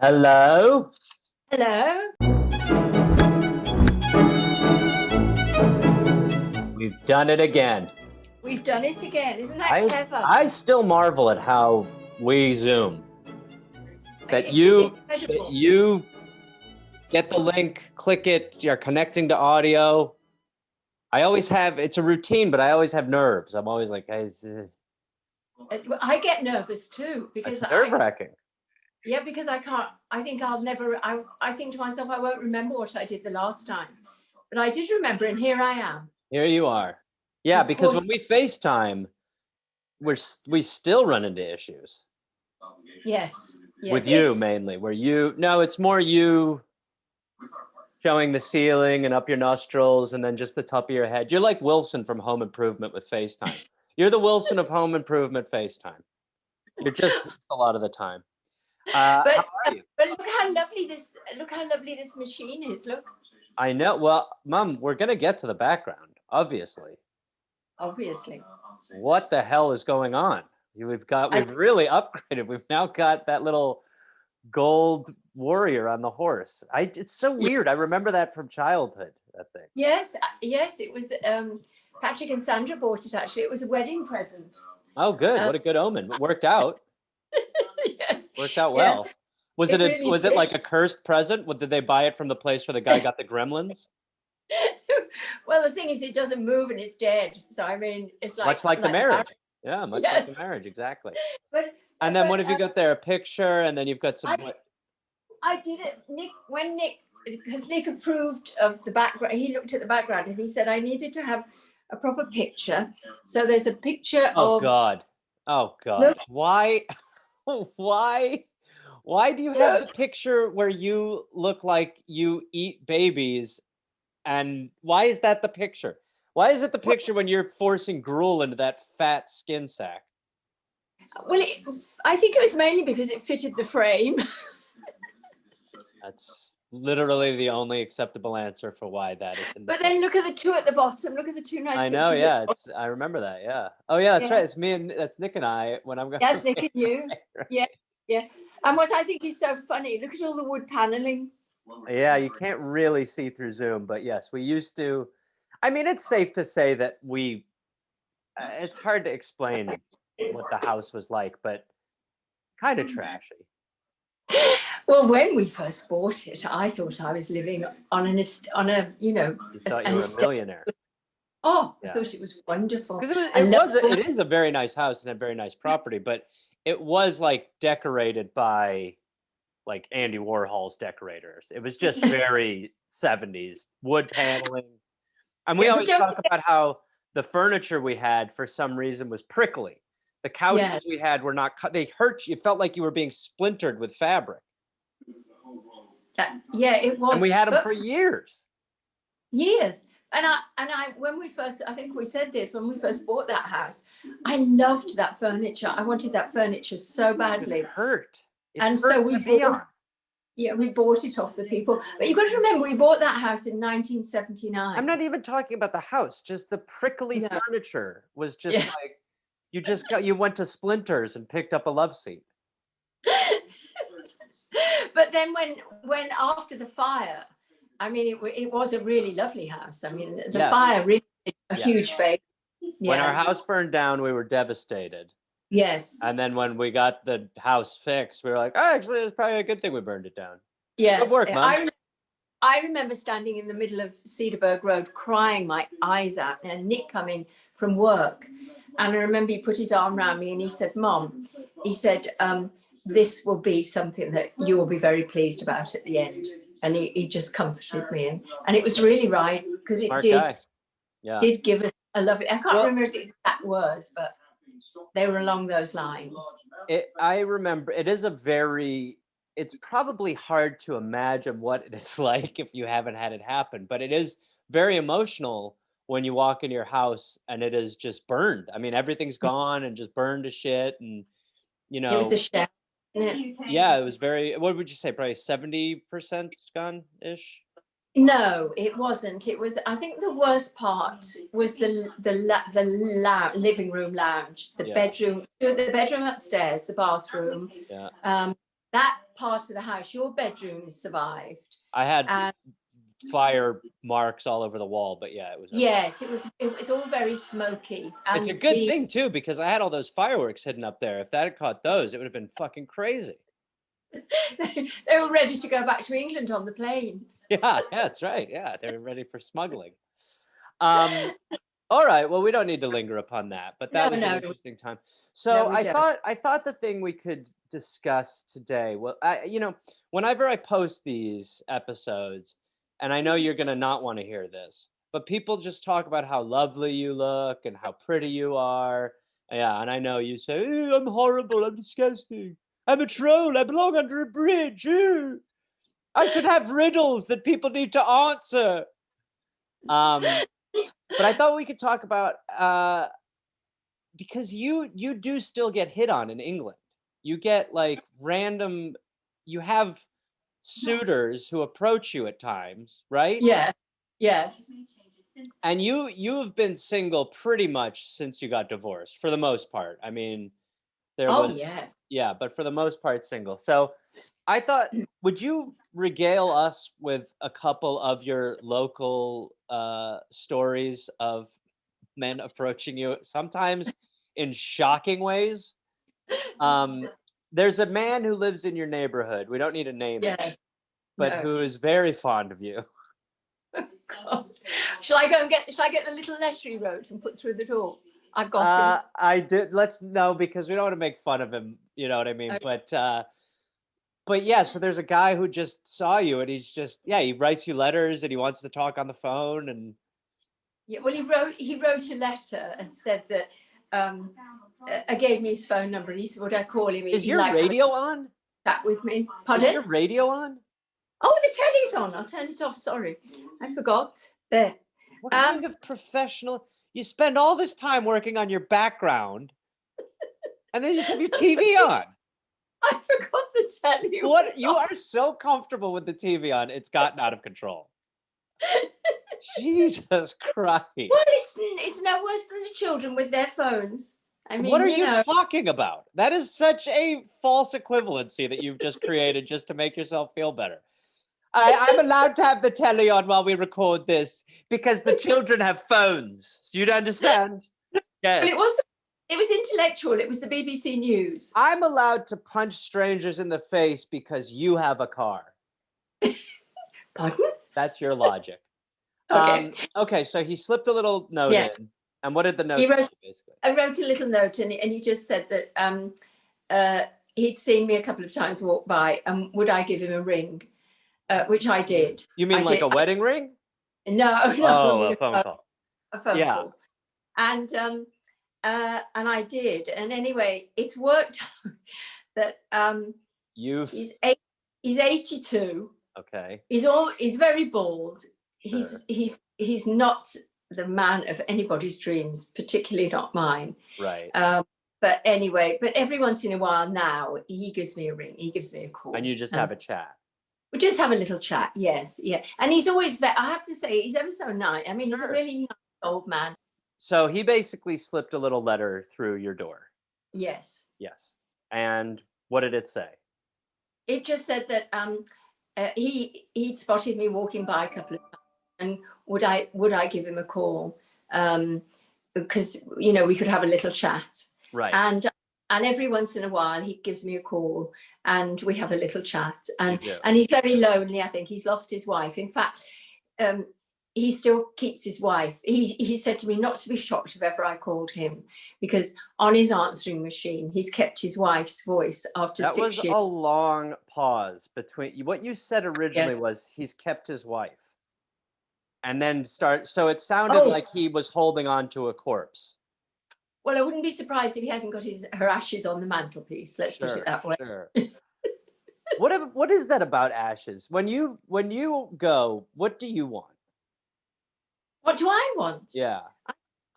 Hello? Hello. We've done it again. We've done it again. Isn't that clever? I still marvel at how we Zoom. That It is you incredible. get the link, click it, you're connecting to audio. I always have, it's a routine, but I always have nerves. I'm always like, hey, I get nervous too because it's nerve-wracking. because I can't. I think I'll never. I think to myself, I won't remember what I did the last time, but I did remember, and here I am. Here you are. Yeah, Of because course. when we FaceTime, we still run into issues. Yes. With you mainly, no, it's more you showing the ceiling and up your nostrils and then just the top of your head. You're like Wilson from Home Improvement with FaceTime. You're the Wilson of Home Improvement FaceTime. You're just a lot of the time. How are you? But look how lovely this machine is. Look. I know. Well, Mom, we're gonna get to the background, obviously. Obviously. What the hell is going on? We've really upgraded. We've now got that little gold warrior on the horse. It's so weird. I remember that from childhood, that thing. Yes, it was Patrick and Sandra bought it actually. It was a wedding present. Oh, good. What a good omen. It worked out. Yes. Worked out well. Yeah. Was it like a cursed present? Did they buy it from the place where the guy got the gremlins? Well, the thing is, it doesn't move and it's dead. So I mean, it's like much like the marriage. Yeah, much like the marriage, exactly. And then what have you got there? A picture, and then you've got some. I did it, because Nick approved of the background. He looked at the background and he said I needed to have a proper picture. So there's a picture of. Oh God! Look. Why? Why do you have the picture where you look like you eat babies? And why is that the picture? Why is it the picture when you're forcing gruel into that fat skin sack? Well, I think it was mainly because it fitted the frame. That's literally the only acceptable answer for why that is. But then look at the two at the bottom. Look at the two nice pictures. I know, yeah. I remember that, yeah. Oh, yeah, that's right. It's me and that's Nick and I when I'm going. Yes, Nick and you. Yeah, yeah. And what I think is so funny, look at all the wood paneling. Yeah, you can't really see through Zoom, but yes, we used to. I mean, it's safe to say that it's hard to explain what the house was like, but kind of trashy. Well, when we first bought it, I thought I was living on a You thought you were a millionaire. Oh, yeah. I thought it was wonderful. It is a very nice house and a very nice property, but it was like decorated by like Andy Warhol's decorators. It was just very 70s wood paneling. And we always talk about how the furniture we had for some reason was prickly. The couches we had were not cut. They hurt you. It felt like you were being splintered with fabric. It was. And we had them for years. Years. And I when we first, I think we said this, when we first bought that house, I loved that furniture. I wanted that furniture so badly. It hurt. So we bought it off the people. But you've got to remember, we bought that house in 1979. I'm not even talking about the house. Just the prickly furniture was just like, you went to Splinters and picked up a love seat. But then when after the fire, I mean, it was a really lovely house. I mean, the fire really did a huge favor. Yeah. When our house burned down, we were devastated. Yes. And then when we got the house fixed, we were like, oh, actually, it was probably a good thing we burned it down. Yes. Good work, Mom. I remember standing in the middle of Cedarburg Road crying my eyes out, and Nick coming from work. And I remember he put his arm around me and he said, Mom, he said, this will be something that you will be very pleased about at the end. And he just comforted me. And it was really right, because it did give us a lovely, I can't remember the exact words, but they were along those lines. I remember it's probably hard to imagine what it is like if you haven't had it happen, but it is very emotional when you walk in your house and it is just burned. I mean, everything's gone and just burned to shit. And, it was a shell. Yeah, it was what would you say, probably 70% gone-ish? No, it wasn't. It was, I think the worst part was the living room lounge, the bedroom upstairs, the bathroom. Yeah. that part of the house, your bedroom survived. I had And fire marks all over the wall, but yeah, it was okay. yes, it was all very smoky. It's And a good thing too, because I had all those fireworks hidden up there. If that had caught those, it would have been fucking crazy. they were ready to go back to England on the plane. Yeah, that's right. Yeah, they were ready for smuggling. All right. Well, we don't need to linger upon that, but that was an interesting time. So we I don't. thought the thing we could discuss today. Well, whenever I post these episodes, and I know you're gonna not want to hear this, but people just talk about how lovely you look and how pretty you are. Yeah, and I know you say, "Ew, I'm horrible. I'm disgusting. I'm a troll. I belong under a bridge. Ew. I should have riddles that people need to answer." But I thought we could talk about because you do still get hit on in England. You get like random. You have suitors who approach you at times, right? Yeah. Yes. And you have been single pretty much since you got divorced, for the most part. I mean, there was Yes. yeah, but for the most part, single. So I thought, would you regale us with a couple of your local stories of men approaching you, sometimes in shocking ways? There's a man who lives in your neighborhood. We don't need to name it, Yes. but No. who is very fond of you. God. Shall I get the little letter he wrote and put through the door? I've got it. I did. Let's no, because we don't want to make fun of him. You know what I mean? Okay. But yeah. So there's a guy who just saw you, and he's just he writes you letters, and he wants to talk on the phone, and Yeah, well, he wrote a letter and said that I gave me his phone number. And he said, "Would I call him?" Is your radio on? Chat with me. Is Pardon? your radio on? Oh, the telly's on. I'll turn it off. Sorry, I forgot. There. What kind of professional? You spend all this time working on your background, and then you just have your TV on. I forgot the telly. What? You are so comfortable with the TV on, it's gotten out of control. Jesus Christ. Well, it's no worse than the children with their phones. I mean, what are you talking about? That is such a false equivalency that you've just created just to make yourself feel better. I'm allowed to have the telly on while we record this because the children have phones. You'd understand? Yes. But it was intellectual. It was the BBC News. I'm allowed to punch strangers in the face because you have a car. Pardon? That's your logic. Okay. Okay, so he slipped a little note in. And what did the note say, basically? I wrote a little note, and he just said that he'd seen me a couple of times walk by, and would I give him a ring? Which I did. You mean a wedding ring? No. Oh, a phone call. A phone call. And I did. And anyway, it's worked out that he's 82. Okay. He's very bald. Sure. He's not the man of anybody's dreams, particularly not mine. Right. But anyway, every once in a while now he gives me a ring. He gives me a call. And you just have a chat. We just have a little chat. Yes, yeah. And he's always I have to say, he's ever so nice. I mean, He's a really nice old man. So he basically slipped a little letter through your door. Yes. Yes. And what did it say? It just said that he'd spotted me walking by a couple of times, and would I give him a call? Because we could have a little chat. Right. And every once in a while he gives me a call and we have a little chat. And he's very lonely. I think he's lost his wife. In fact, he still keeps his wife. He said to me not to be shocked if ever I called him, because on his answering machine he's kept his wife's voice after 6 years. That was a long pause between what you said originally. Was he's kept his wife, and then so it sounded like he was holding on to a corpse. Well, I wouldn't be surprised if he hasn't got her ashes on the mantelpiece. Let's put it that way. Sure. What is that about ashes? When you go, what do you want? What do I want? Yeah.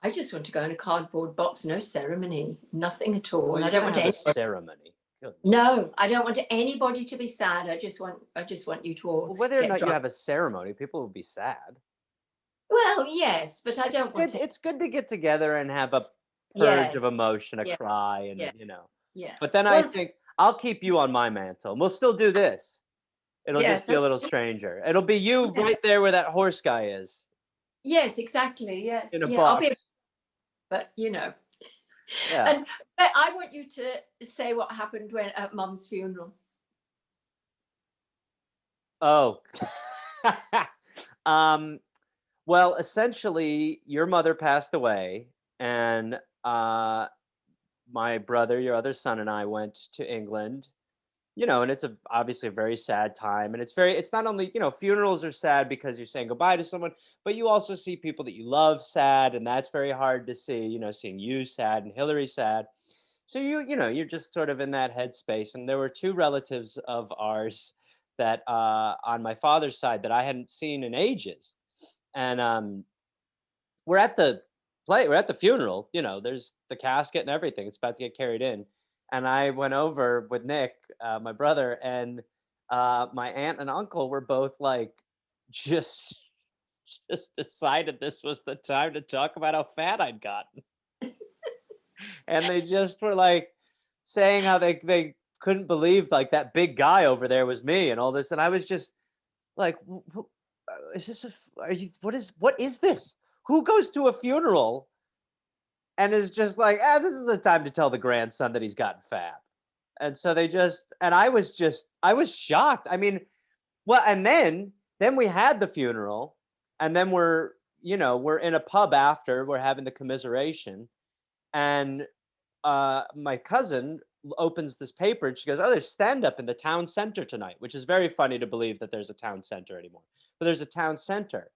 I just want to go in a cardboard box, no ceremony, nothing at all. Well, I don't want a ceremony. Good. No, I don't want anybody to be sad. I just want you to all. Well, whether or not you have a ceremony, people will be sad. Well, yes, but I don't want It's good to get together and have a purge of emotion, a cry, and Yeah. But then I think I'll keep you on my mantle. We'll still do this. It'll just Yes. be a little stranger. It'll be you right there where that horse guy is Yes, exactly. Yes. in a Yeah. I'll be, box. but you know. Yeah. And but I want you to say what happened when at Mum's funeral. Oh. um, well, essentially, your mother passed away, and my brother, your other son, and I went to England. And it's obviously a very sad time, and it's not only, funerals are sad because you're saying goodbye to someone, but you also see people that you love sad, and that's very hard to see. Seeing you sad and Hillary sad. So you're just sort of in that headspace. And there were two relatives of ours that on my father's side that I hadn't seen in ages, and we're at the we're at the funeral. There's the casket and everything. It's about to get carried in, and I went over with Nick, my brother, and my aunt and uncle were both like, just just decided this was the time to talk about how fat I'd gotten. And they just were like saying how they couldn't believe like that big guy over there was me and all this, and I was just like, is this are you what is this? Who goes to a funeral and is just like, this is the time to tell the grandson that he's gotten fat? And so I was shocked. I mean, well, and then we had the funeral, and then we're in a pub after, we're having the commiseration, and my cousin opens this paper and she goes, "Oh, there's stand up in the town center tonight," which is very funny to believe that there's a town center anymore. But there's a town center.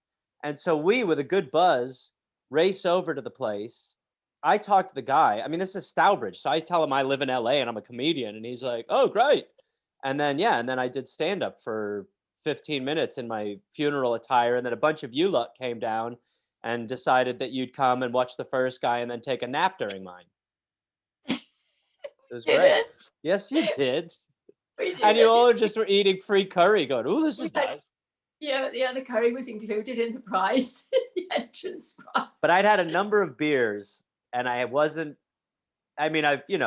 And so we, with a good buzz, race over to the place. I talk to the guy. I mean, this is Stowbridge. So I tell him I live in LA and I'm a comedian. And he's like, "Oh, great." And then I did stand up for 15 minutes in my funeral attire. And then a bunch of you lot came down and decided that you'd come and watch the first guy and then take a nap during mine. It was Did great. it? Yes, you did. We did And you it. all just were eating free curry, going, "Oh, this is nice." Yeah, the curry was included in the price, the entrance price. But I'd had a number of beers, and I wasn't. I mean,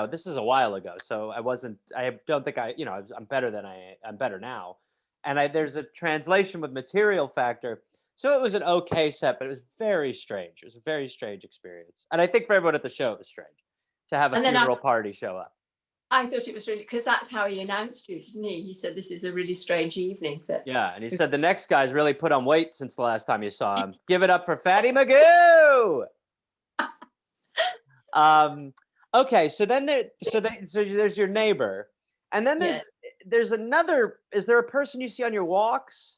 this is a while ago, so I wasn't. I don't think I'm better than I'm better now, and there's a translation with material factor. So it was an okay set, but it was very strange. It was a very strange experience, and I think for everyone at the show, it was strange to have a And then funeral party show up. I thought it was really, because that's how he announced you, didn't he? He said, "This is a really strange evening." Yeah, and he said the next guy's really put on weight since the last time you saw him. Give it up for Fatty Magoo. Okay, so then so there's your neighbor, and then there's another. Is there a person you see on your walks?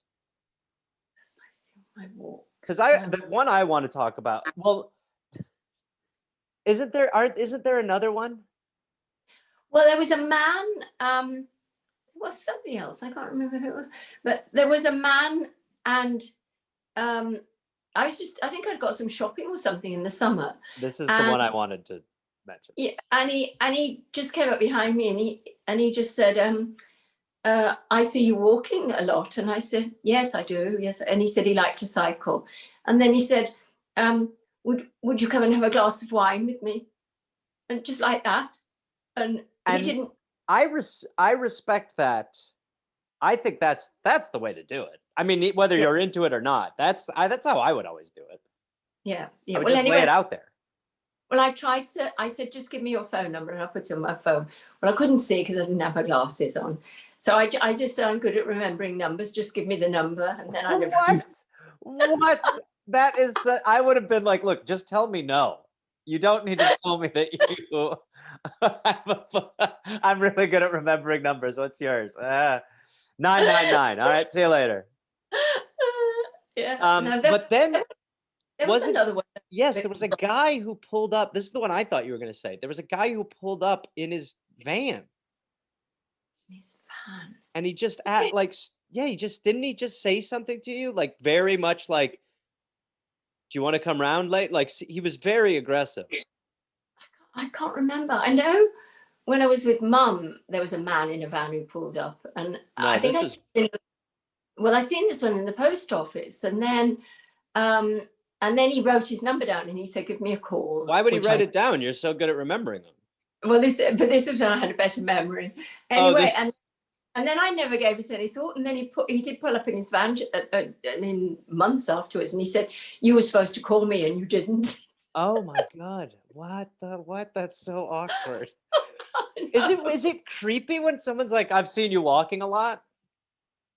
Yes, I see my walks. Because the one I want to talk about. Well, isn't there another one? Well, there was a man, it was somebody else, I can't remember who it was, but there was a man, and I think I'd got some shopping or something in the summer. This is the one I wanted to mention. Yeah, and he just came up behind me, and he just said, "I see you walking a lot." And I said, "Yes, I do, yes." And he said he liked to cycle. And then he said, would you come and have a glass of wine with me? And just like that. And he didn't. I respect that. I think that's the way to do it. I mean, whether you're into it or not, that's how I would always do it. Yeah. I would just lay it out there. Well, I said, "Just give me your phone number," and I put it on my phone. Well, I couldn't see because I didn't have my glasses on. So I just said, "I'm good at remembering numbers. Just give me the number." And then I never. What? That is, I would have been like, "Look, just tell me no. You don't need to tell me that you." I'm really good at remembering numbers. What's yours? 999. All right, see you later. Yeah. No, but then there was another one. Yes, there was a guy who pulled up. This is the one I thought you were going to say. There was a guy who pulled up in his van. His van. And he just didn't he just say something to you? Like very much like, "Do you want to come round late?" Like he was very aggressive. I can't remember. I know when I was with Mum, there was a man in a van who pulled up, and I think I've seen this one in the post office, and then he wrote his number down and he said, "Give me a call." Why would he write it down? You're so good at remembering them. Well, this was when I had a better memory. Oh, Anyway, this. and then I never gave it any thought. And then he did pull up in his van, I mean, months afterwards, and he said, "You were supposed to call me and you didn't." Oh my God. What? That's so awkward. Is it creepy when someone's like, I've seen you walking a lot?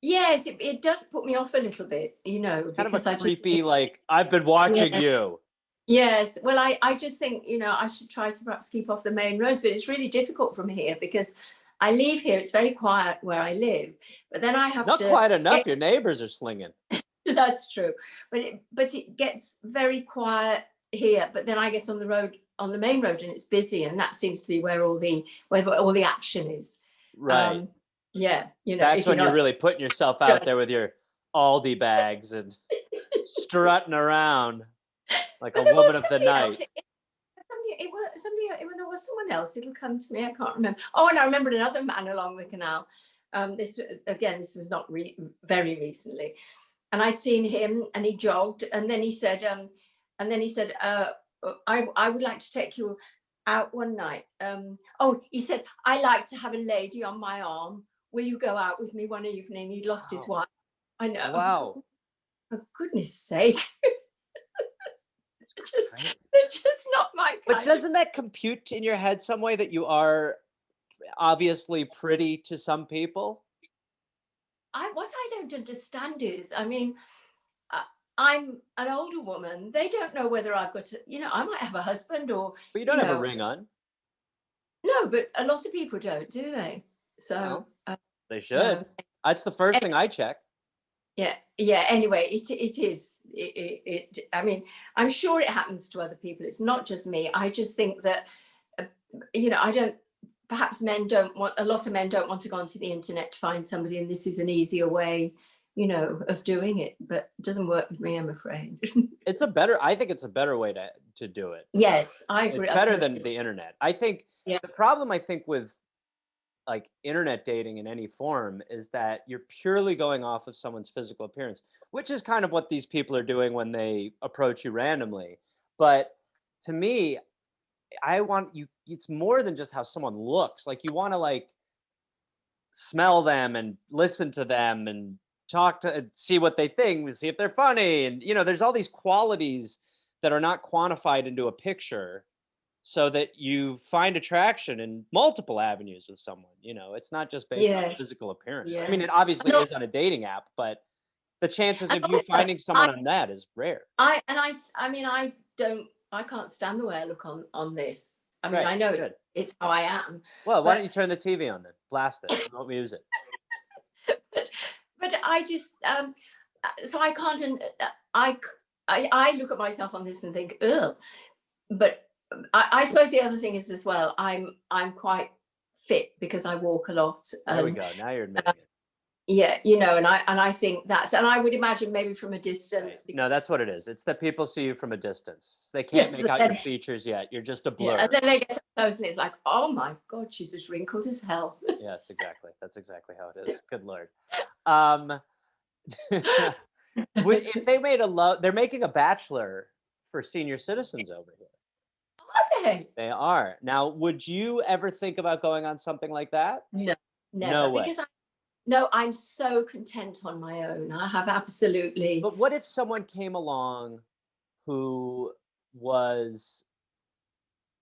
Yes, it does put me off a little bit, It's kind of a because I just creepy, think, like, I've been watching yeah, you. yes. Well, I just think, I should try to perhaps keep off the main roads, but it's really difficult from here because I leave here. It's very quiet where I live, but then I have Not to quite enough. get, Your neighbors are slinging. that's true, but it gets very quiet here. But then I get on the road, on the main road, and it's busy, and that seems to be where all the action is. Right. Um, yeah, That's if you're when you're not really putting yourself out there with your Aldi bags and strutting around like But a there woman was of the somebody else. night. There was someone else. It'll come to me. I can't remember. Oh, and I remembered another man along the canal. This was not very recently, and I'd seen him, and he jogged, and then he said, I would like to take you out one night. He said, I like to have a lady on my arm. Will you go out with me one evening? He'd lost his Wow. wife. I know. Wow. For goodness sake. Right? They're just not my But kind. doesn't that compute in your head some way that you are obviously pretty to some people? What I don't understand is, I mean, I'm an older woman. They don't know whether I've got I might have a husband or, But you don't have a ring on. no, but a lot of people don't, do they? So, No, they no. should. That's the first thing I check. Yeah, yeah. Anyway, it is. I mean, I'm sure it happens to other people. It's not just me. I just think that, I don't. Perhaps a lot of men don't want to go onto the internet to find somebody, and this is an easier way, of doing it. But it doesn't work with me, I'm afraid. I think it's a better way to do it. Yes, I agree. It's I better than totally. the internet. I think Yeah. the problem with like internet dating in any form is that you're purely going off of someone's physical appearance, which is kind of what these people are doing when they approach you randomly. But to me, I want you, it's more than just how someone looks. Like you want to like smell them and listen to them and talk to see what they think, see if they're funny. And there's all these qualities that are not quantified into a picture so that you find attraction in multiple avenues with someone. It's not just based on Yes. physical appearance. I mean, Yeah. it obviously No, is on a dating app, but the chances and of you also, finding I, someone on that is rare. I mean, I can't stand the way I look on this. I mean, Right. I know Good. it's how I am, Well, why don't but you turn the TV on then? Blast it. Remote music. but I just so I can't. I look at myself on this and think, ugh. But I suppose the other thing is as well. I'm quite fit because I walk a lot, There we and go. Now you're admitting it. yeah, and I think and I would imagine maybe from a Right. distance. No, that's what it is. It's that people see you from a distance. They can't Yes, make out your features yet. You're just a yeah, blur. and then they get up close and it's like, oh my God, she's as wrinkled as hell. Yes, exactly. That's exactly how it is. Good Lord. Um, if they made they're making a bachelor for senior citizens over here. Are they? They are. Now, would you ever think about going on something like that? No, No never. way. Because no, I'm so content on my own. I have absolutely But what if someone came along who was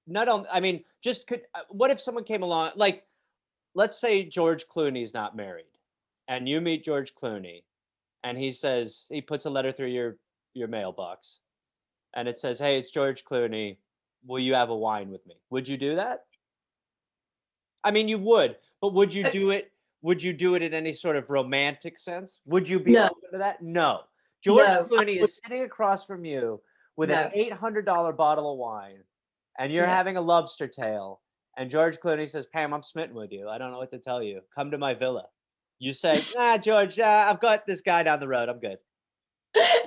not on, I mean, just what if someone came along, like, let's say George Clooney's not married and you meet George Clooney and he puts a letter through your mailbox and it says, "Hey, it's George Clooney. Will you have a wine with me?" Would you do that? I mean, you would, but would you do it? Would you do it in any sort of romantic sense? Would you be no, open to that? No. George no, Clooney is sitting across from you with an no. $800 bottle of wine, and you're Yeah. having a lobster tail. And George Clooney says, "Pam, I'm smitten with you. I don't know what to tell you. Come to my villa." You say, "Nah, George, I've got this guy down the road. I'm good."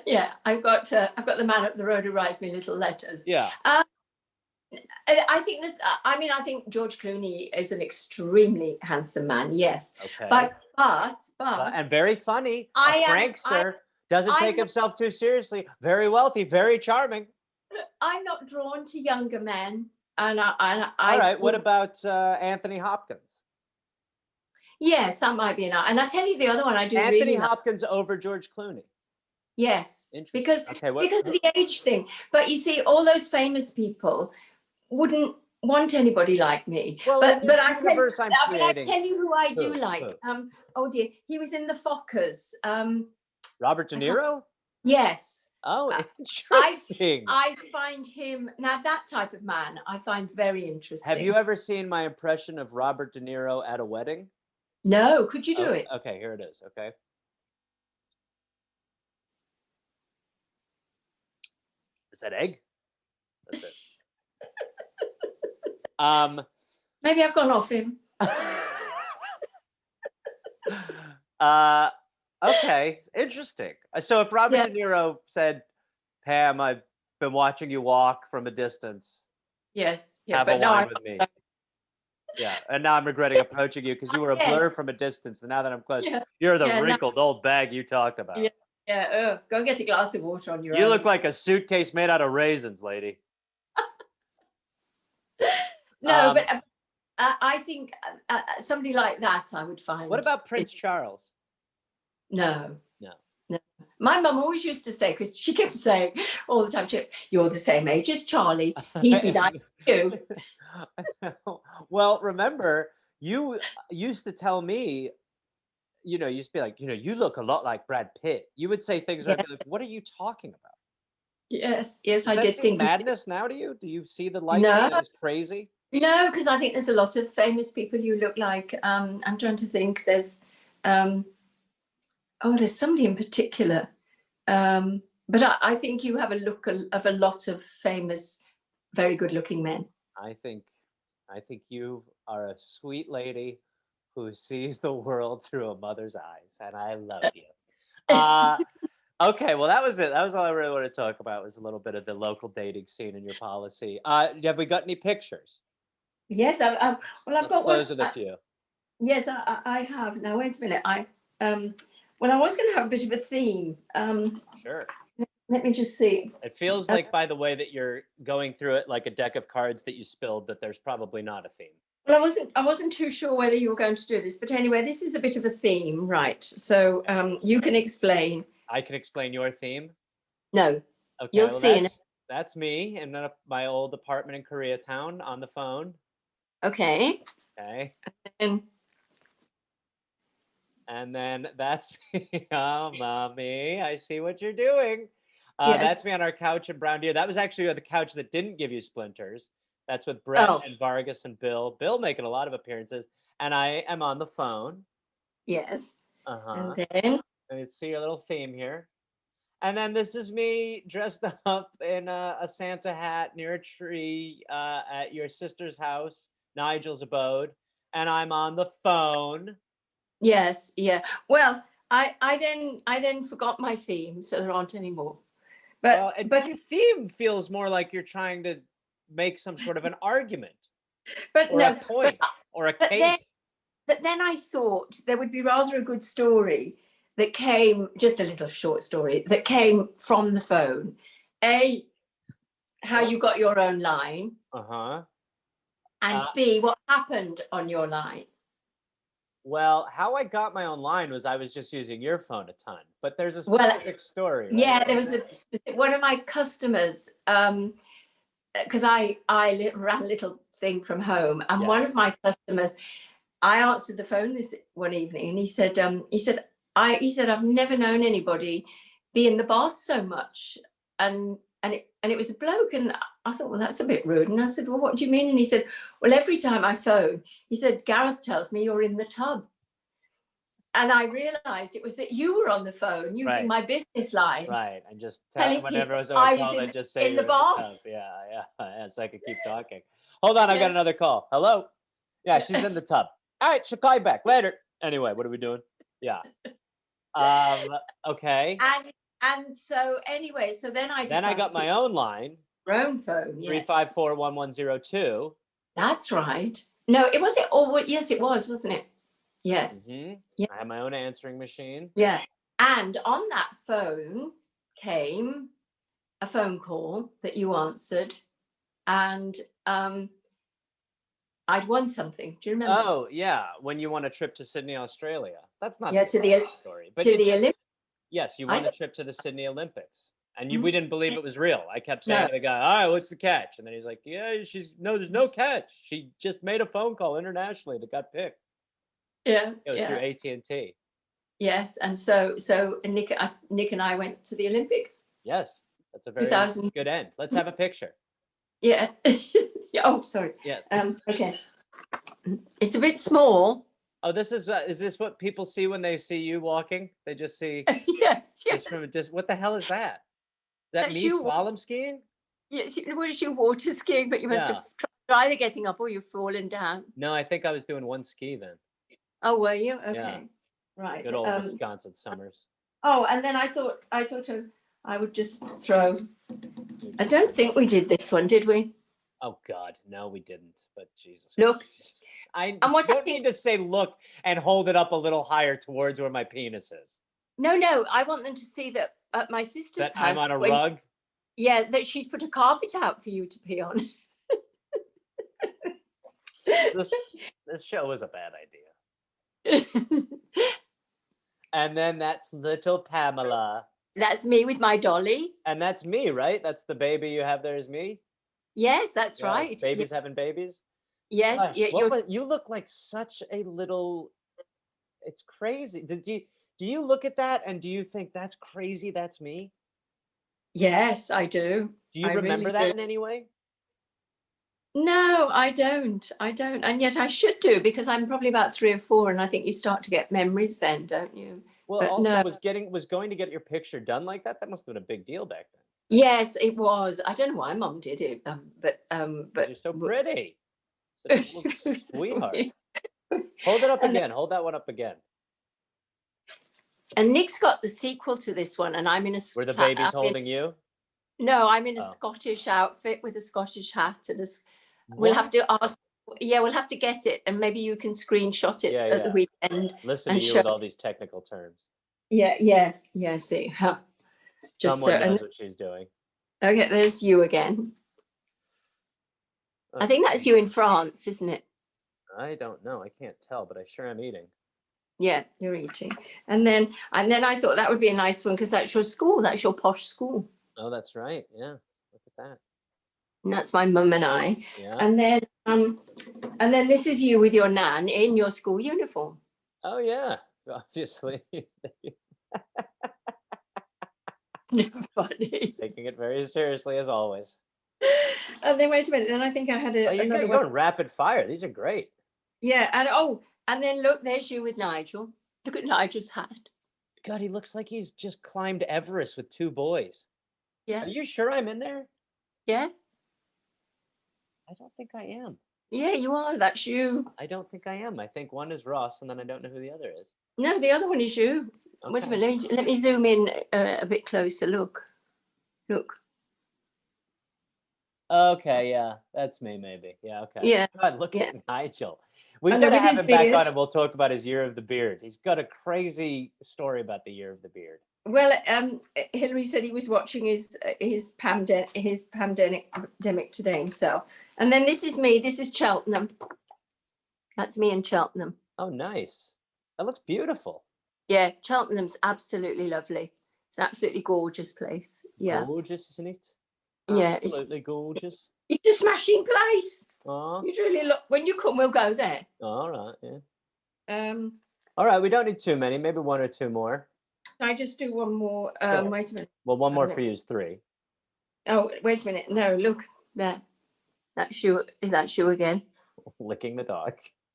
Yeah, I've got the man up the road who writes me little letters. Yeah. I think that I think George Clooney is an extremely handsome man. Yes, Okay. but And very funny. I A am prankster. Doesn't I'm take not, himself too seriously. Very wealthy. Very charming. I'm not drawn to younger men. All right. What about Anthony Hopkins? Yes, that might be enough. And I tell you, the other one I do Anthony really like. Hopkins over George Clooney. Yes, Interesting. because Okay, because of the age thing. But you see, all those famous people wouldn't want anybody like me. Well, But in this I tell, universe I'm but I creating. tell you who I do Who? like. Oh dear, he was in the Fockers. Robert De Niro? Yes. Oh, I interesting. I find him now, that type of man I find very interesting. Have you ever seen my impression of Robert De Niro at a wedding? No, could you do it? Okay, here it is. Okay. Is that egg? That's it. Maybe I've gone off him. Okay, interesting. So if Robert De Niro said, Pam, I've been watching you walk from a distance. Yes. Yeah, have a wine with me. Yeah, and now I'm regretting approaching you because you were a blur from a distance, and now that I'm close, you're the wrinkled old bag you talked about. Yeah, go and get a glass of water on your own. You look like a suitcase made out of raisins, lady. No, but I think somebody like that I would find. What about Prince Charles? No. My mum always used to say, because she kept saying all the time, you're the same age as Charlie. He'd be like you. Well, remember, you used to tell me, you used to be like, you look a lot like Brad Pitt. You would say things where I'd be like, what are you talking about? Yes, I did think madness now to you? Do you see the light as crazy? No, because I think there's a lot of famous people you look like. I'm trying to think. There's there's somebody in particular. But I think you have a look of a lot of famous, very good-looking men. I think you are a sweet lady who sees the world through a mother's eyes, and I love you. Okay, well, that was it. That was all I really wanted to talk about, was a little bit of the local dating scene and your policy. Have we got any pictures? Yes, I've got one. Those are the few. Yes, I have. Now, wait a minute. I was going to have a bit of a theme. Sure. Let me just see. It feels like, by the way, that you're going through it like a deck of cards that you spilled, that there's probably not a theme. Well, I wasn't too sure whether you were going to do this, but anyway, this is a bit of a theme, right? So you can explain. I can explain your theme? No. Okay. You'll see. That's me in my old apartment in Koreatown on the phone. Okay. Okay. And then that's me. Oh, mommy, I see what you're doing. Yes. That's me on our couch in Brown Deer. That was actually the couch that didn't give you splinters. That's with Brett and Vargas and Bill. Bill making a lot of appearances. And I am on the phone. Yes. And then? And you see your little theme here. And then this is me dressed up in a Santa hat near a tree at your sister's house, Nigel's abode. And I'm on the phone. Yes, yeah. Well, I then forgot my theme, so there aren't any more. But your theme feels more like you're trying to make some sort of an argument, or a point, or a case. But then I thought there would be rather a good story that came, just a little short story that came from the phone. How you got your own line. And B, what happened on your line. Well, how I got my own line was I was just using your phone a ton, but there's a specific story. Right? Yeah, there was one of my customers, because I ran a little thing from home, and one of my customers, I answered the phone this one evening, and he said, I've never known anybody be in the bath so much, and it was a bloke, and I thought, well, that's a bit rude. And I said, well, what do you mean? And he said, well, every time I phone, he said, Gareth tells me you're in the tub. And I realized it was that you were on the phone using my business line. Right. And just whenever I was on, I just say in the bath. Yeah. So I could keep talking. Hold on, I've got another call. Hello? Yeah, she's in the tub. All right, she'll call you back later. Anyway, what are we doing? Yeah. Okay. And so anyway, so then I decided. Then I got my own line. Your own phone, yes. 354-1102. That's right. No, it was it. Oh, yes, it was, wasn't it? Yes. Yeah. I have my own answering machine. Yeah. And on that phone came a phone call that you answered. and I'd won something. Do you remember? Oh yeah, when you won a trip to Sydney, Australia. That's not Yeah, a good story, but to the Olympics. yes, you I won a think. trip to the Sydney Olympics, and we Mhm. didn't believe it was real. I kept saying No. to the guy, "All right, what's the catch?" And then he's like, "Yeah, there's no catch. She just made a phone call internationally that got picked. Yeah, It was through yeah. AT&T." Yes, and so Nick and I went to the Olympics. Yes, that's a very 2000. good end. Let's have a picture. Yeah. Yeah. Oh, sorry. Yes. Okay. It's a bit small. Oh, is this what people see when they see you walking? They just see Yes, yes. just from a what the hell is that? Is that That's me you. slalom skiing? Yes, what is you water skiing? But you must Yeah. have tried either getting up or you've fallen down. No, I think I was doing one ski then. Oh, were you? Yeah. Okay. Right. Good old Wisconsin summers. Oh, and then I thought I would just throw. I don't think we did this one, did we? Oh God, no, we didn't. But Jesus. Look. I And what I don't need to say look and hold it up a little higher towards where my penis is. No, I want them to see that at my sister's That house. I'm on a rug. Yeah, that she's put a carpet out for you to pee on. This show was a bad idea. And then that's little Pamela. That's me with my dolly. And that's me, right? That's the baby you have there is me? Yes, that's Yeah, right. babies having babies? Yes, Gosh, yeah, you look like such a little, it's crazy. Do you look at that and do you think that's crazy, that's me? yes, I do. Do you I remember really that do. in any way? No, I don't. And yet I should do because I'm probably about 3 or 4, and I think you start to get memories then, don't you? Well, But also no. was going to get your picture done like that. That must have been a big deal back then. Yes, it was. I don't know why Mum did it, but You're so pretty. Such a little sweetheart. Hold it up again. Hold that one up again. And Nick's got the sequel to this one, and I'm in a. Where the baby's holding you? No, I'm in a Oh. Scottish outfit with a Scottish hat, and What? we'll have to ask. Yeah, we'll have to get it, and maybe you can screenshot it at the weekend. Listen and to you show. with all these technical terms. Yeah. See, just Someone so. knows what she's doing. Okay, there's you again. I think that's you in France, isn't it? I don't know. I can't tell, but I sure am eating. Yeah, you're eating. And then I thought that would be a nice one because that's your school. That's your posh school. Oh, that's right. Yeah. Look at that. And that's my mum and I. Yeah. And then this is you with your nan in your school uniform. Oh yeah, obviously. Funny. Taking it very seriously as always. And then wait a minute. Then I think I had another You're one. going rapid fire. These are great. Yeah, and then look, there's you with Nigel. Look at Nigel's hat. God, he looks like he's just climbed Everest with 2 boys. Yeah. Are you sure I'm in there? Yeah. I don't think I am. Yeah, you are. That's you. I don't think I am. I think one is Ross, and then I don't know who the other is. No, the other one is you. Okay. Wait a minute. Let me zoom in a bit closer. Look. Okay, yeah, that's me, maybe. Yeah, okay. Yeah. God, look at Nigel. We've I got know, to with have his him back on, beard. and we'll talk about his year of the beard. He's got a crazy story about the year of the beard. Well, Hillary said he was watching his PAMdemic today himself. And then this is me. This is Cheltenham. That's me in Cheltenham. Oh, nice. That looks beautiful. Yeah, Cheltenham's absolutely lovely. It's an absolutely gorgeous place. Yeah. Gorgeous, isn't it? Yeah. Absolutely gorgeous. It's a smashing place. Oh. You'd really look. When you come, we'll go there. All right, yeah. Um, All right, we don't need too many. Maybe 1 or 2 more. I just do one more. Sure. Wait a minute. Well, one more for you is 3. Oh, wait a minute. No, look there. That's you again. Licking the dog.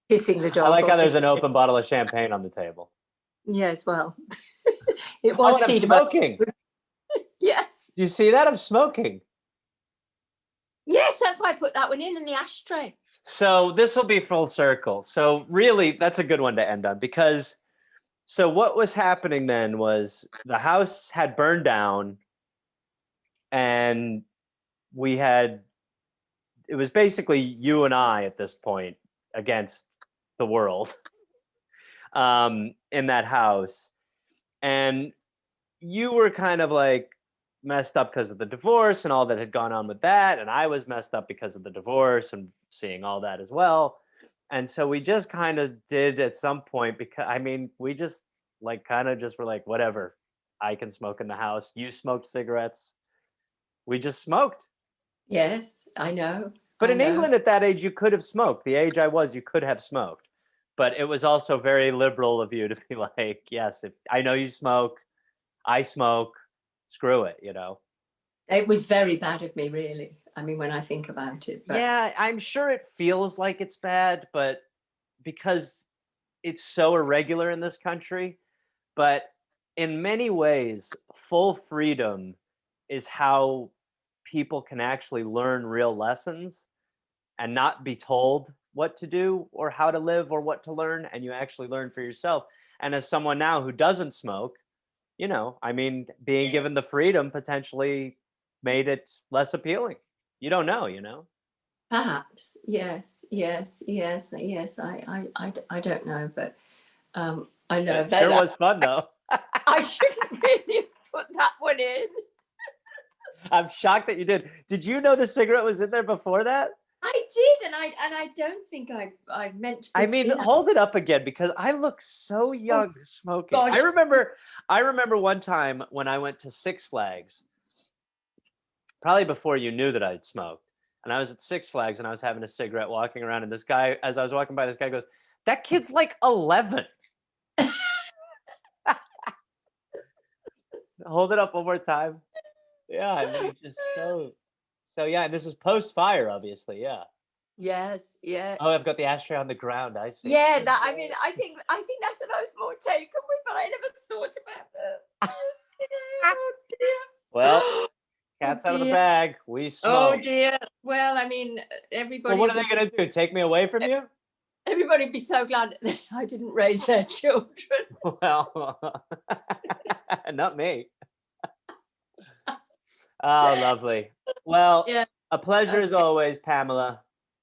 Kissing the dog. I like how there's an open bottle of champagne on the table. Yes, well, it was I'm smoking. Yes. Do you see that? I'm smoking. Yes, that's why I put that one in the ashtray. So this will be full circle. So really, that's a good one to end on because so what was happening then was the house had burned down and it was basically you and I at this point against the world in that house. And you were kind of like, messed up because of the divorce and all that had gone on with that, and I was messed up because of the divorce and seeing all that as well. And so we just kind of did at some point, because I mean, we just like kind of just were like, whatever, I can smoke in the house. You smoked cigarettes. We just smoked. Yes, I know. But I in know. England at that age, you could have smoked. The age I was, you could have smoked. But it was also very liberal of you to be like, yes, if I know you smoke, I smoke, screw it, you know? It was very bad of me, really. I mean, when I think about it, but Yeah, I'm sure it feels like it's bad, but because it's so irregular in this country, but in many ways, full freedom is how people can actually learn real lessons and not be told what to do or how to live or what to learn, and you actually learn for yourself. And as someone now who doesn't smoke, you know, I mean, being given the freedom potentially made it less appealing. You don't know, you know? perhaps, yes, yes, yes, yes. I don't know, but I know It sure that was fun though. I shouldn't really have put that one in. I'm shocked that you did. Did you know the cigarette was in there before that? I did, and I don't think I meant to put I it mean, in. hold it up again because I look so Oh young smoking. gosh, I remember one time when I went to Six Flags, probably before you knew that I'd smoked. And I was at Six Flags and I was having a cigarette walking around, and this guy, as I was walking by, this guy goes, "That kid's like 11." Hold it up one more time. Yeah, I mean, just so yeah, and this is post fire, obviously. Yeah. yes, yeah, Oh, I've got the ashtray on the ground. I see. yeah. That I mean, I think that's what I was more taken with, but I never thought about that. Oh dear. Well, Oh cat's out of the dear. bag. We Oh smoke. dear. Well, I mean, Well, everybody what would are be they going to do? Take me away from you? everybody be so glad that I didn't raise their children. Well, not me. Oh, lovely. Well, Yeah. a pleasure as Okay. always, Pamela.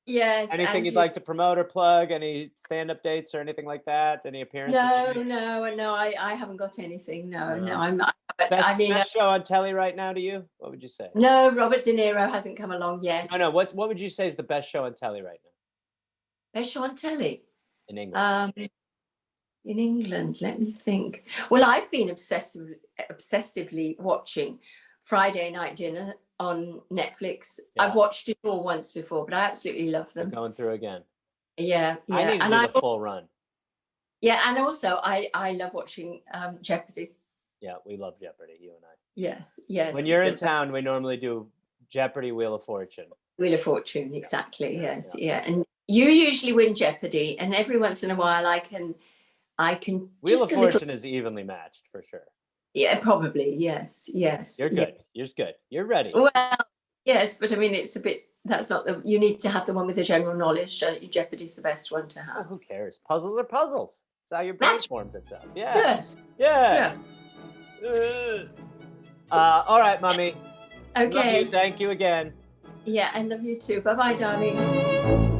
Yes, Anything and you'd you. like to promote or plug? Any stand-up dates or anything like that? Any appearances No, you make? no, no. I haven't got anything. No, no. No. But I Best mean, best show on telly right now to you? What would you say? no. Robert De Niro hasn't come along yet. No, no. What would you say is the best show on telly right now Best show on telly. in England? In England, let me think. Well, I've been obsessively watching Friday Night Dinner on Netflix. Yeah. I've watched it all once before, but I absolutely love They're them. going through again. Yeah, I yeah, need to and do I the full run. yeah, and also I love watching Jeopardy. Yeah, we love Jeopardy, you and I. Yes, yes. When you're in town, we normally do Jeopardy, Wheel of Fortune. Wheel of Fortune, exactly. Yeah, Yes, yeah. yeah, and you usually win Jeopardy, and every once in a while I can Wheel just of a little. Fortune is evenly matched for sure. Yeah, probably. Yes, yes. You're Yeah. good. You're good. You're ready. Well, yes, but I mean, it's a bit. That's not the. You need to have the one with the general knowledge. Jeopardy's the best one to Well, have. who cares? Puzzles are puzzles. It's how your brain That's forms itself. Yeah. yes. Yeah. Yeah. All right, mommy. Love Okay. you. Thank you again. Yeah, I love you too. Bye bye, darling.